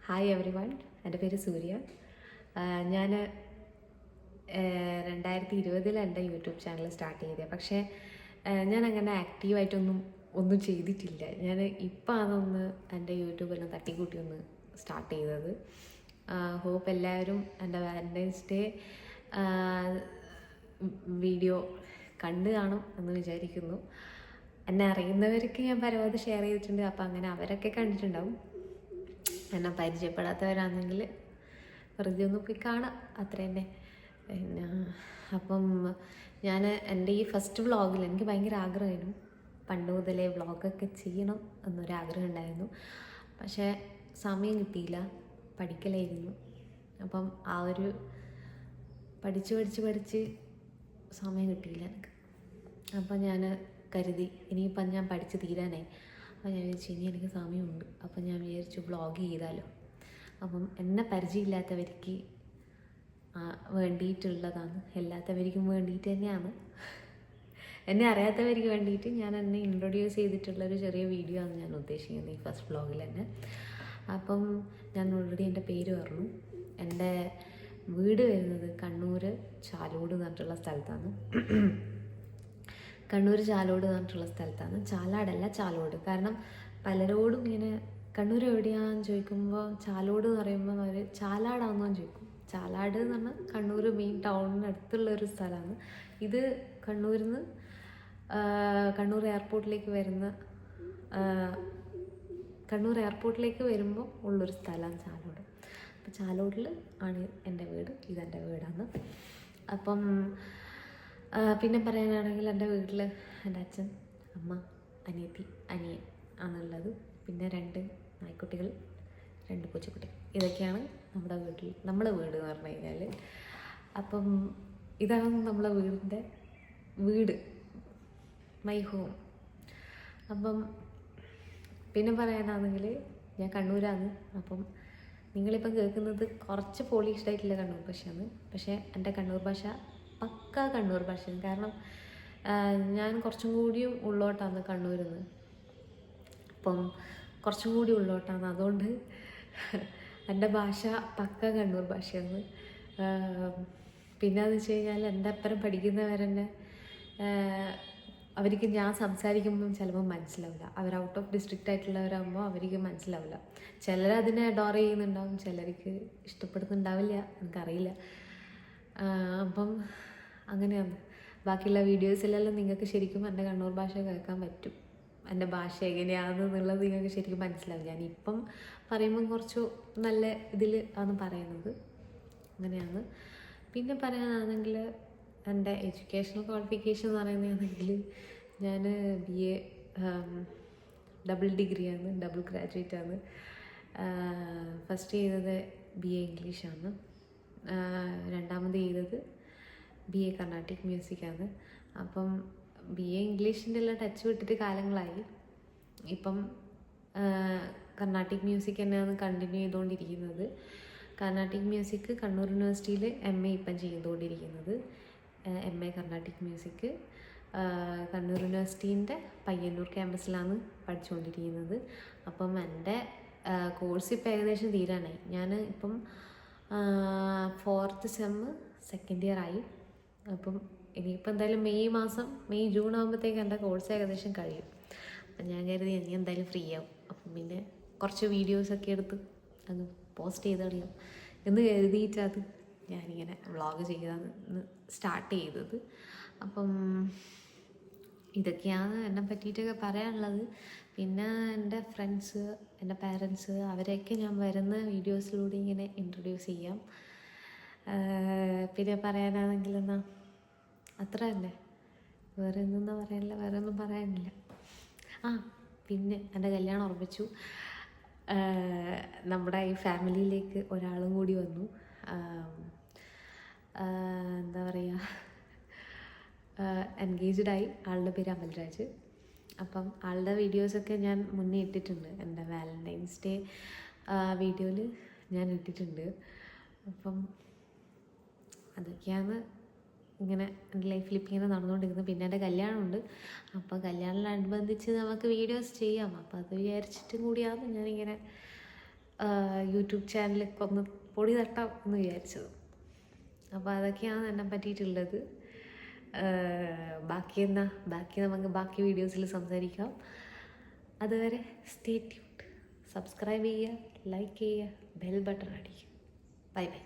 Hi every one, എൻ്റെ പേര് സൂര്യ. ഞാൻ 2020 എൻ്റെ യൂട്യൂബ് ചാനൽ സ്റ്റാർട്ട് ചെയ്തത്. പക്ഷേ ഞാൻ അങ്ങനെ ഒന്നും ചെയ്തിട്ടില്ല. ഞാൻ ഇപ്പം അതൊന്ന് എൻ്റെ യൂട്യൂബെല്ലാം തട്ടിക്കൂട്ടി ഒന്ന് സ്റ്റാർട്ട് ചെയ്തത്. ഹോപ്പ് എല്ലാവരും എൻ്റെ വാലൻറ്റൈൻസ് ഡേ വീഡിയോ കണ്ടു കാണും എന്ന് വിചാരിക്കുന്നു. എന്നെ അറിയുന്നവർക്ക് ഞാൻ പരമാവധി ഷെയർ ചെയ്തിട്ടുണ്ട്. അപ്പം അങ്ങനെ അവരൊക്കെ കണ്ടിട്ടുണ്ടാവും. എന്നെ പരിചയപ്പെടാത്തവരാണെങ്കിൽ വെറുതെ ഒന്ന് പോയി കാണാം, അത്ര തന്നെ. പിന്നെ അപ്പം ഞാൻ എൻ്റെ ഈ ഫസ്റ്റ് വ്ളോഗിൽ എനിക്ക് ഭയങ്കര ആഗ്രഹമായിരുന്നു. പണ്ട് മുതലേ വ്ളോഗൊക്കെ ചെയ്യണം എന്നൊരാഗ്രഹം ഉണ്ടായിരുന്നു. പക്ഷേ സമയം കിട്ടിയില്ല, പഠിക്കലായിരുന്നു. അപ്പം ആ ഒരു പഠിച്ച് സമയം കിട്ടിയില്ല എനിക്ക്. അപ്പം ഞാൻ കരുതി ഇനിയിപ്പം ഞാൻ പഠിച്ച് തീരാനായി. അപ്പോൾ ഞാൻ വിചാരിച്ചു ഇനി എനിക്ക് സമയമുണ്ട്. അപ്പം ഞാൻ വിചാരിച്ചു വ്ളോഗ് ചെയ്താലോ. അപ്പം എന്നെ പരിചയമില്ലാത്തവർക്ക് വേണ്ടിയിട്ടുള്ളതാണ്, എല്ലാത്തവർക്കും വേണ്ടിയിട്ട് തന്നെയാണ്. എന്നെ അറിയാത്തവർക്ക് വേണ്ടിയിട്ട് ഞാൻ എന്നെ ഇൻട്രൊഡ്യൂസ് ചെയ്തിട്ടുള്ളൊരു ചെറിയ വീഡിയോ ആണ് ഞാൻ ഉദ്ദേശിക്കുന്നത് ഈ ഫസ്റ്റ് വ്ളോഗിൽ തന്നെ. അപ്പം ഞാൻ ഓൾറെഡി എൻ്റെ പേര് പറഞ്ഞു. എൻ്റെ വീട് വരുന്നത് കണ്ണൂർ ചാലോട് എന്ന് പറഞ്ഞിട്ടുള്ള സ്ഥലത്താണ്. കണ്ണൂർ ചാലോട് എന്ന് പറഞ്ഞിട്ടുള്ള സ്ഥലത്താണ്. ചാലാടല്ല, ചാലോട്. കാരണം പലരോടും ഇങ്ങനെ കണ്ണൂർ എവിടെയാണെന്ന് ചോദിക്കുമ്പോൾ ചാലോട് എന്ന് പറയുമ്പോൾ അവർ ചാലാടാണെന്നോ ചോദിക്കും. ചാലാട് എന്ന് പറഞ്ഞാൽ കണ്ണൂർ മെയിൻ ടൗണിനടുത്തുള്ളൊരു സ്ഥലമാണ്. ഇത് കണ്ണൂരിൽ നിന്ന് കണ്ണൂർ എയർപോർട്ടിലേക്ക് വരുമ്പോൾ ഉള്ളൊരു സ്ഥലമാണ് ചാലോട്. അപ്പോൾ ചാലോടിൽ ആണ് എൻ്റെ വീട്. ഇതെൻ്റെ വീടാണ്. അപ്പം പിന്നെ പറയാനാണെങ്കിൽ എൻ്റെ വീട്ടിൽ എൻ്റെ അച്ഛൻ, അമ്മ, അനിയത്തി, അനിയൻ ആണുള്ളത്. പിന്നെ 2 നായ്ക്കുട്ടികൾ, 2 പൂച്ചക്കുട്ടികൾ. ഇതൊക്കെയാണ് നമ്മളെ വീട് എന്ന് പറഞ്ഞു കഴിഞ്ഞാൽ. അപ്പം ഇതാണ് നമ്മളെ വീട്, മൈ ഹോം. അപ്പം പിന്നെ പറയാനാണെങ്കിൽ ഞാൻ കണ്ണൂരാണ്. അപ്പം നിങ്ങളിപ്പം കേൾക്കുന്നത് കുറച്ച് പോളിഷ്ഡ് ആയിട്ടുള്ള കണ്ണൂർ ഭാഷയാണ്. പക്ഷേ എൻ്റെ കണ്ണൂർ ഭാഷ പക്കാ കണ്ണൂർ ഭാഷയാണ്. കാരണം ഞാൻ കുറച്ചും കൂടിയും ഉള്ളോട്ടാണ് കണ്ണൂരിൽ നിന്ന്. അപ്പം കുറച്ചും കൂടി ഉള്ളോട്ടാണ്. അതുകൊണ്ട് എൻ്റെ ഭാഷ പക്ക കണ്ണൂർ ഭാഷയാണ്. പിന്നെ എന്ന് വെച്ച് കഴിഞ്ഞാൽ എൻ്റെ അപ്പുറം പഠിക്കുന്നവരെന്നെ അവർക്ക് ഞാൻ സംസാരിക്കുമ്പം ചിലപ്പോൾ മനസ്സിലാവില്ല. അവർ ഔട്ട് ഓഫ് ഡിസ്ട്രിക്റ്റ് ആയിട്ടുള്ളവരാകുമ്പോൾ അവർക്ക് മനസ്സിലാവില്ല. ചിലരതിനെ അഡോർ ചെയ്യുന്നുണ്ടാവും, ചിലർക്ക് ഇഷ്ടപ്പെടുന്നുണ്ടാവില്ല, എനിക്കറിയില്ല. അപ്പം അങ്ങനെയാണ്. ബാക്കിയുള്ള വീഡിയോസിലെല്ലാം നിങ്ങൾക്ക് ശരിക്കും എൻ്റെ കണ്ണൂർ ഭാഷ കേൾക്കാൻ പറ്റും. എൻ്റെ ഭാഷ എങ്ങനെയാണെന്നുള്ളത് നിങ്ങൾക്ക് ശരിക്കും മനസ്സിലാവും. ഞാനിപ്പം പറയുമ്പം കുറച്ച് നല്ല ഇതിൽ ആണ് പറയുന്നത്. അങ്ങനെയാണ്. പിന്നെ പറയാനാണെങ്കിൽ എൻ്റെ എഡ്യൂക്കേഷണൽ ക്വാളിഫിക്കേഷൻ എന്ന് പറയുന്നതാണെങ്കിൽ ഞാൻ BA ഡബിൾ ഡിഗ്രിയാണ്, ഡബിൾ ഗ്രാജുവേറ്റ് ആണ്. ഫസ്റ്റ് ചെയ്തത് BA ഇംഗ്ലീഷാണ്. രണ്ടാമത് ചെയ്തത് BA കർണാട്ടിക് മ്യൂസിക്കാണ്. അപ്പം BA ഇംഗ്ലീഷിൻ്റെ എല്ലാം ടച്ച് വിട്ടിട്ട് കാലങ്ങളായി. ഇപ്പം കർണാട്ടിക് മ്യൂസിക് തന്നെയാണ് കണ്ടിന്യൂ ചെയ്തുകൊണ്ടിരിക്കുന്നത്. കർണാട്ടിക് മ്യൂസിക് കണ്ണൂർ യൂണിവേഴ്സിറ്റിയിൽ MA ഇപ്പം ചെയ്തുകൊണ്ടിരിക്കുന്നത്. MA കർണാട്ടിക് മ്യൂസിക് കണ്ണൂർ യൂണിവേഴ്സിറ്റീൻ്റെ പയ്യന്നൂർ ക്യാമ്പസിലാണ് പഠിച്ചുകൊണ്ടിരിക്കുന്നത്. അപ്പം എൻ്റെ കോഴ്സ് ഇപ്പം ഏകദേശം തീരാനായി. ഞാൻ ഇപ്പം 4th സെം സെക്കൻഡ് ഇയർ ആയി. അപ്പം ഇനിയിപ്പോൾ എന്തായാലും മെയ് ജൂൺ ആകുമ്പോഴത്തേക്ക് എൻ്റെ കോഴ്സ് ഏകദേശം കഴിയും. അപ്പം ഞാൻ കരുതി ഇനി എന്തായാലും ഫ്രീ ആവും. അപ്പം പിന്നെ കുറച്ച് വീഡിയോസൊക്കെ എടുത്ത് അങ്ങ് പോസ്റ്റ് ചെയ്ത് കളയാം എന്ന് കരുതിയിട്ടത് ഞാനിങ്ങനെ വ്ളോഗ് ചെയ്താണ് സ്റ്റാർട്ട് ചെയ്തത്. അപ്പം ഇതൊക്കെയാണ് എന്നെ പറ്റിയിട്ടൊക്കെ പറയാനുള്ളത്. പിന്നെ എൻ്റെ ഫ്രണ്ട്സ്, എൻ്റെ പാരൻസ്, അവരെയൊക്കെ ഞാൻ വരുന്ന വീഡിയോസിലൂടെ ഇങ്ങനെ ഇൻട്രൊഡ്യൂസ് ചെയ്യാം. പിന്നെ പറയാനാണെങ്കിൽ അത്ര തന്നെ. വേറെ ഒന്നും പറയാനില്ല. പിന്നെ എൻ്റെ കല്യാണം ഉറപ്പിച്ചു. നമ്മുടെ ഈ ഫാമിലിയിലേക്ക് ഒരാളും കൂടി വന്നു. എന്താ പറയുക, എൻഗേജ്ഡായി. ആളുടെ പേര് അമൽരാജ്. അപ്പം ആളുടെ വീഡിയോസൊക്കെ ഞാൻ മുന്നേ ഇട്ടിട്ടുണ്ട്. എൻ്റെ വാലൻറ്റൈൻസ് ഡേ വീഡിയോയിൽ ഞാൻ ഇട്ടിട്ടുണ്ട്. അപ്പം അതൊക്കെയാണ് ഇങ്ങനെ എൻ്റെ ലൈഫിൽ ഇപ്പം ഇങ്ങനെ നടന്നുകൊണ്ടിരിക്കുന്നത്. പിന്നെ എൻ്റെ കല്യാണമുണ്ട്. അപ്പോൾ കല്യാണത്തിനനുബന്ധിച്ച് നമുക്ക് വീഡിയോസ് ചെയ്യാം. അപ്പോൾ അത് വിചാരിച്ചിട്ടും കൂടിയാണ് ഞാനിങ്ങനെ യൂട്യൂബ് ചാനലൊക്കെ ഒന്ന് പൊടി തട്ടാം എന്ന് വിചാരിച്ചത്. അപ്പോൾ അതൊക്കെയാണ് എന്നെ പറ്റിയിട്ടുള്ളത്. ബാക്കി നമുക്ക് ബാക്കി വീഡിയോസിൽ സംസാരിക്കാം. അതുവരെ സ്റ്റേ ട്യൂൺഡ്. സബ്സ്ക്രൈബ് ചെയ്യുക, ലൈക്ക് ചെയ്യുക, ബെൽ ബട്ടൺ അടിക്കുക. Bye bye.